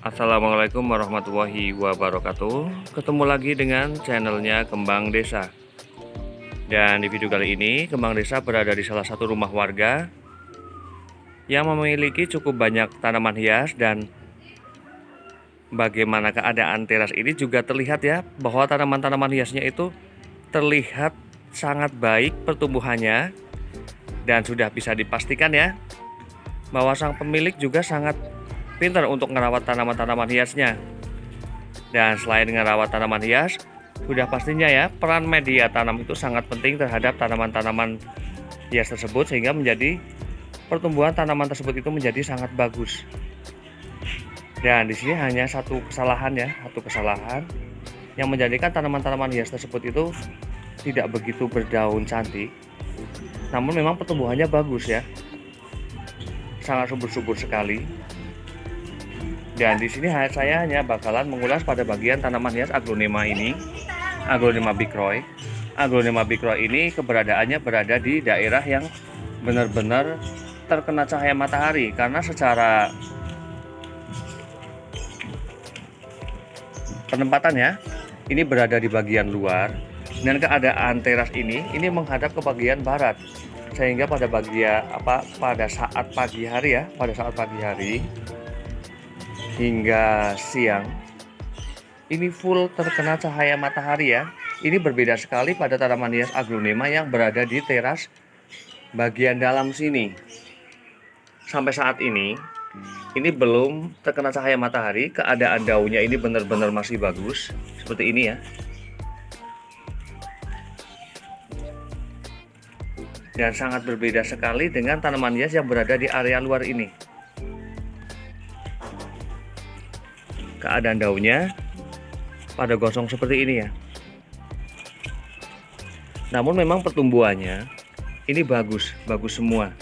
Assalamualaikum warahmatullahi wabarakatuh. Ketemu lagi dengan channelnya Kembang Desa. Dan di video kali ini Kembang Desa berada di salah satu rumah warga yang memiliki cukup banyak tanaman hias. Dan bagaimana keadaan teras ini juga terlihat ya, bahwa tanaman-tanaman hiasnya itu terlihat sangat baik pertumbuhannya. Dan sudah bisa dipastikan ya, bahwa sang pemilik juga sangat pintar untuk merawat tanaman-tanaman hiasnya. Dan selain merawat tanaman hias, sudah pastinya ya, peran media tanam itu sangat penting terhadap tanaman-tanaman hias tersebut, sehingga menjadi pertumbuhan tanaman tersebut itu menjadi sangat bagus. Dan di sini hanya satu kesalahan yang menjadikan tanaman-tanaman hias tersebut itu tidak begitu berdaun cantik. Namun memang pertumbuhannya bagus ya, sangat subur-subur sekali. Dan di sini saya hanya bakalan mengulas pada bagian tanaman hias Aglonema ini, Aglonema Bicroy. Aglonema Bicroy ini keberadaannya berada di daerah yang benar-benar terkena cahaya matahari, karena secara penempatannya ini berada di bagian luar, dan keadaan teras ini menghadap ke bagian barat, sehingga pada saat pagi hari hingga siang ini full terkena cahaya matahari ya. Ini berbeda sekali pada tanaman hias Aglonema yang berada di teras bagian dalam sini. Sampai saat ini belum terkena cahaya matahari. Keadaan daunnya ini benar-benar masih bagus seperti ini ya. Dan sangat berbeda sekali dengan tanaman hias yang berada di area luar ini. Keadaan daunnya pada gosong seperti ini ya. Namun memang pertumbuhannya ini bagus semua.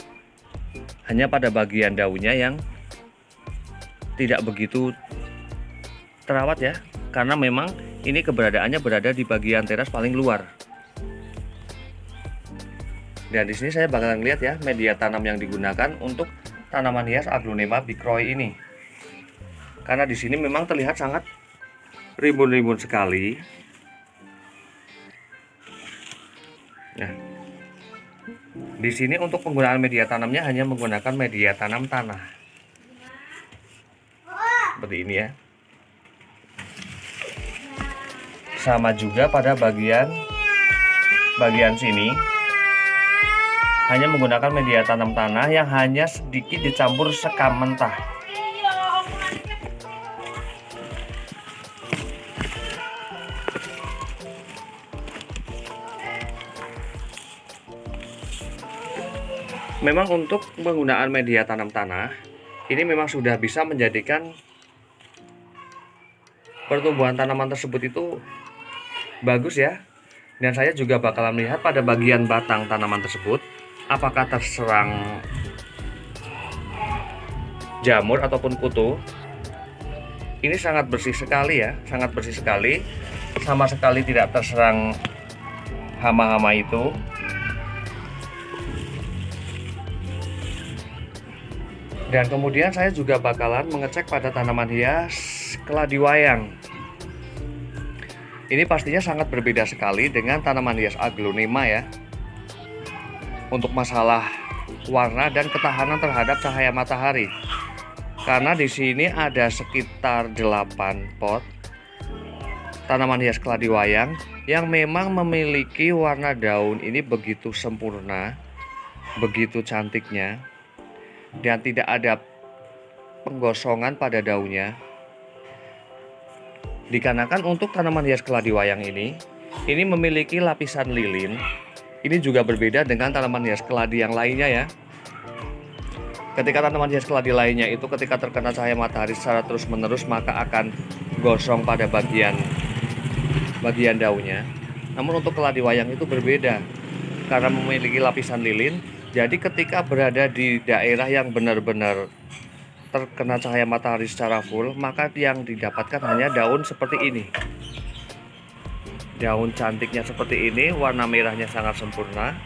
Hanya pada bagian daunnya yang tidak begitu terawat ya, karena memang ini keberadaannya berada di bagian teras paling luar. Dan di sini saya bakalan lihat ya media tanam yang digunakan untuk tanaman hias Aglonema Bicroy ini. Karena di sini memang terlihat sangat rimbun-rimbun sekali. Nah, di sini untuk penggunaan media tanamnya hanya menggunakan media tanam tanah. Seperti ini ya. Sama juga pada bagian sini hanya menggunakan media tanam tanah yang hanya sedikit dicampur sekam mentah. Memang untuk penggunaan media tanam tanah ini memang sudah bisa menjadikan pertumbuhan tanaman tersebut itu bagus ya. Dan saya juga bakalan melihat pada bagian batang tanaman tersebut apakah terserang jamur ataupun kutu. Ini sangat bersih sekali ya, sangat bersih sekali, sama sekali tidak terserang hama-hama itu. Dan kemudian saya juga bakalan mengecek pada tanaman hias keladi wayang. Ini pastinya sangat berbeda sekali dengan tanaman hias Aglonema ya, untuk masalah warna dan ketahanan terhadap cahaya matahari. Karena di sini ada sekitar 8 pot tanaman hias keladi wayang yang memang memiliki warna daun ini begitu sempurna, begitu cantiknya. Dan tidak ada penggosongan pada daunnya. Dikarenakan untuk tanaman hias keladi wayang ini memiliki lapisan lilin. Ini juga berbeda dengan tanaman hias keladi yang lainnya ya. Ketika tanaman hias keladi lainnya itu ketika terkena cahaya matahari secara terus menerus, maka akan gosong pada bagian daunnya. Namun untuk keladi wayang itu berbeda, karena memiliki lapisan lilin. Jadi ketika berada di daerah yang benar-benar terkena cahaya matahari secara full, maka yang didapatkan hanya daun seperti ini. Daun cantiknya seperti ini, warna merahnya sangat sempurna.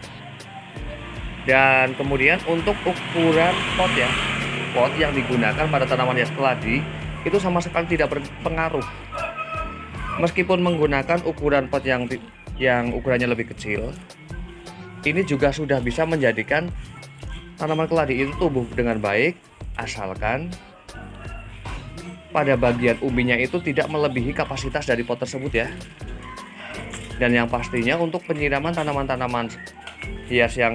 Dan kemudian untuk ukuran pot ya, pot yang digunakan pada tanaman hias keladi itu sama sekali tidak berpengaruh. Meskipun menggunakan ukuran pot yang ukurannya lebih kecil, ini juga sudah bisa menjadikan tanaman keladi itu tumbuh dengan baik, asalkan pada bagian umbinya itu tidak melebihi kapasitas dari pot tersebut ya. Dan yang pastinya untuk penyiraman tanaman-tanaman hias yang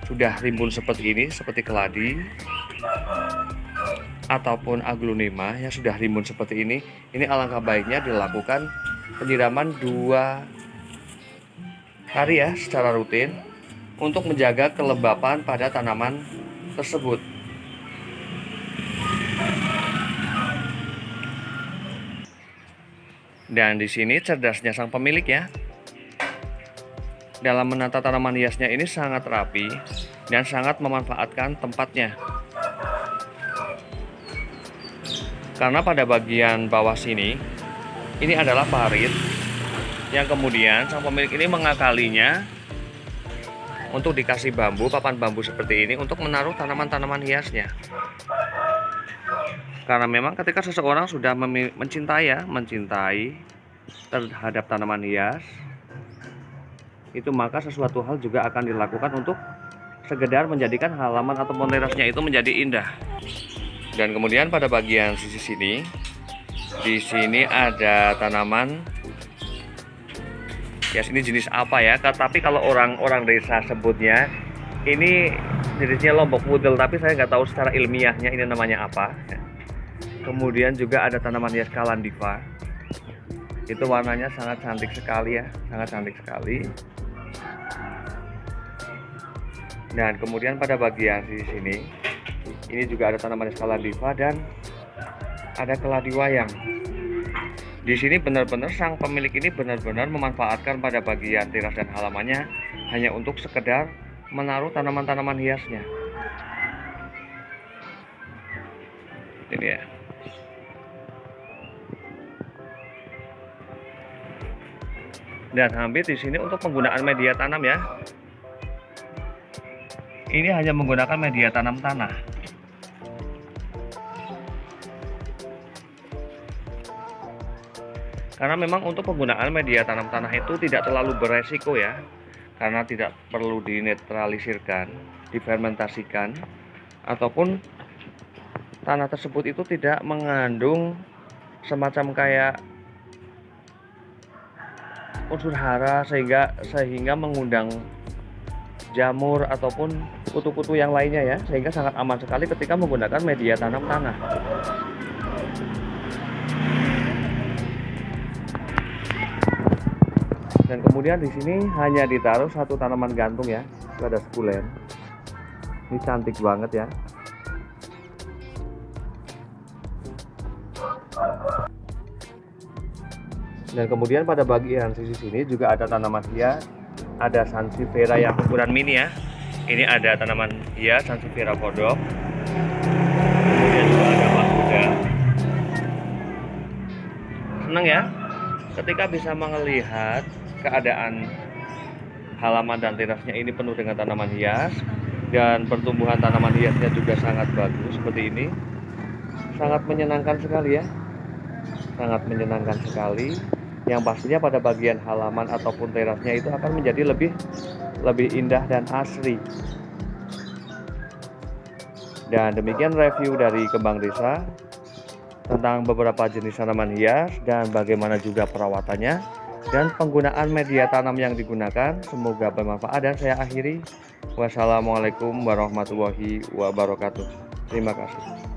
sudah rimbun seperti ini, seperti keladi ataupun aglonema yang sudah rimbun seperti ini alangkah baiknya dilakukan penyiraman 2 hari ya secara rutin untuk menjaga kelembapan pada tanaman tersebut. Dan di sini cerdasnya sang pemilik ya. Dalam menata tanaman hiasnya ini sangat rapi dan sangat memanfaatkan tempatnya. Karena pada bagian bawah sini ini adalah parit yang kemudian sang pemilik ini mengakalinya untuk dikasih bambu, papan bambu seperti ini untuk menaruh tanaman-tanaman hiasnya. Karena memang ketika seseorang sudah mencintai terhadap tanaman hias, itu maka sesuatu hal juga akan dilakukan untuk sekedar menjadikan halaman atau terasnya itu menjadi indah. Dan kemudian pada bagian sisi sini, di sini ada tanaman hias, ini jenis apa ya? Tapi kalau orang-orang desa sebutnya ini jenisnya lombok pudel, tapi saya nggak tahu secara ilmiahnya ini namanya apa. Kemudian juga ada tanaman hias kalandiva. Itu warnanya sangat cantik sekali ya, sangat cantik sekali. Dan kemudian pada bagian sisi sini, ini juga ada tanaman hias kalandiva dan ada keladi wayang. Di sini benar-benar sang pemilik ini benar-benar memanfaatkan pada bagian teras dan halamannya hanya untuk sekedar menaruh tanaman-tanaman hiasnya. Ini ya. Dan hampir di sini untuk penggunaan media tanam ya. Ini hanya menggunakan media tanam tanah. Karena memang untuk penggunaan media tanam tanah itu tidak terlalu beresiko ya. Karena tidak perlu dinetralisirkan, difermentasikan, ataupun tanah tersebut itu tidak mengandung semacam kayak unsur hara sehingga mengundang jamur ataupun kutu-kutu yang lainnya ya, sehingga sangat aman sekali ketika menggunakan media tanam tanah. Dan kemudian di sini hanya ditaruh satu tanaman gantung ya, itu ada sukulen. Ini cantik banget ya. Dan kemudian pada bagian sisi sini juga ada tanaman hias, ada sansevieria yang ukuran mini ya. Ini ada tanaman hias sansevieria kodok. Kemudian juga ada pagoda. Senang ya ketika bisa melihat keadaan halaman dan terasnya ini penuh dengan tanaman hias, dan pertumbuhan tanaman hiasnya juga sangat bagus seperti ini. Sangat menyenangkan sekali ya, sangat menyenangkan sekali. Yang pastinya pada bagian halaman ataupun terasnya itu akan menjadi lebih indah dan asri. Dan demikian review dari Kembang Desa tentang beberapa jenis tanaman hias dan bagaimana juga perawatannya dan penggunaan media tanam yang digunakan. Semoga bermanfaat dan saya akhiri. Wassalamualaikum warahmatullahi wabarakatuh. Terima kasih.